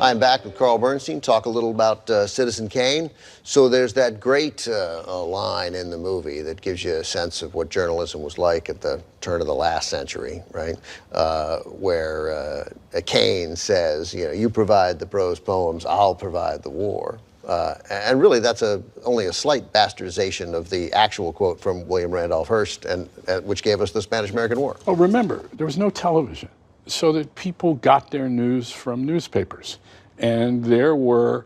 I'm back with Carl Bernstein, talk a little about Citizen Kane. So there's that great line in the movie that gives you a sense of what journalism was like at the turn of the last century, right? Where Kane says, you know, you provide the prose poems, I'll provide the war. And really, that's only a slight bastardization of the actual quote from William Randolph Hearst, which gave us the Spanish-American War. Oh, remember, there was no television, so that people got their news from newspapers. And there were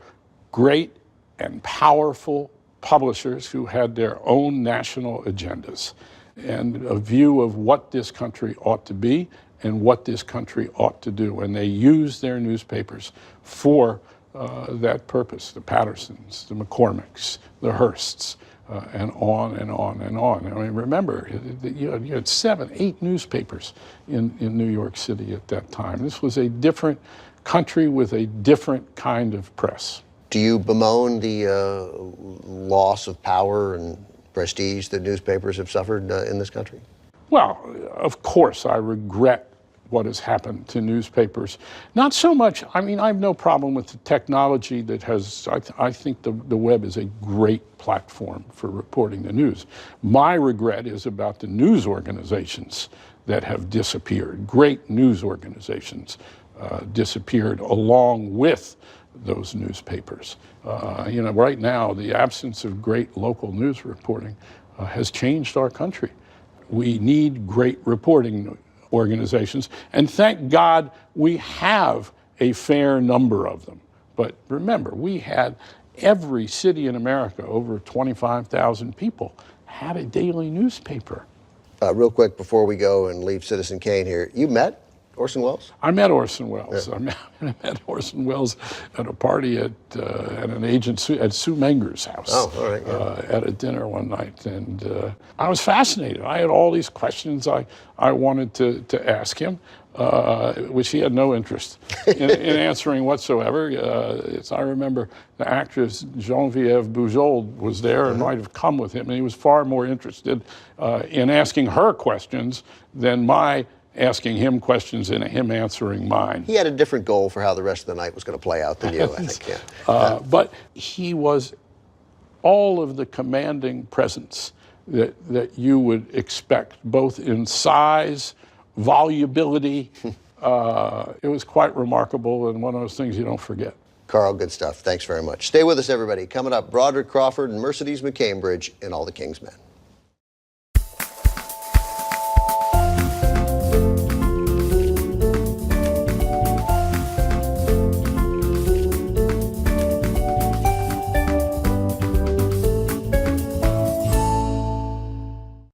great and powerful publishers who had their own national agendas and a view of what this country ought to be and what this country ought to do. And they used their newspapers for that purpose, the Pattersons, the McCormicks, the Hearsts, and on and on and on. I mean, remember, you had 7, 8 newspapers in New York City at that time. This was a different country with a different kind of press. Do you bemoan the loss of power and prestige that newspapers have suffered in this country? Well, of course, I regret what has happened to newspapers. Not so much, I mean, I have no problem with the technology that has, I think the web is a great platform for reporting the news. My regret is about the news organizations that have disappeared. Great news organizations disappeared along with those newspapers. You know, right now, the absence of great local news reporting has changed our country. We need great reporting organizations, and thank God we have a fair number of them. But remember, we had every city in America, over 25,000 people, had a daily newspaper. Real quick before we go and leave Citizen Kane here, you met Orson Welles? I met Orson Welles. Yeah. I met Orson Welles at a party at an agent at Sue Menger's house. Oh, all right. Yeah. At a dinner one night, and I was fascinated. I had all these questions I wanted to ask him, which he had no interest in answering whatsoever. I remember the actress Geneviève Bujold was there and might have come with him, and he was far more interested in asking her questions than my asking him questions and him answering mine. He had a different goal for how the rest of the night was going to play out than you, I think. Yeah. But he was all of the commanding presence that you would expect, both in size, volubility. It was quite remarkable, and one of those things you don't forget. Carl, good stuff. Thanks very much. Stay with us, everybody. Coming up, Broderick Crawford and Mercedes McCambridge in All the King's Men.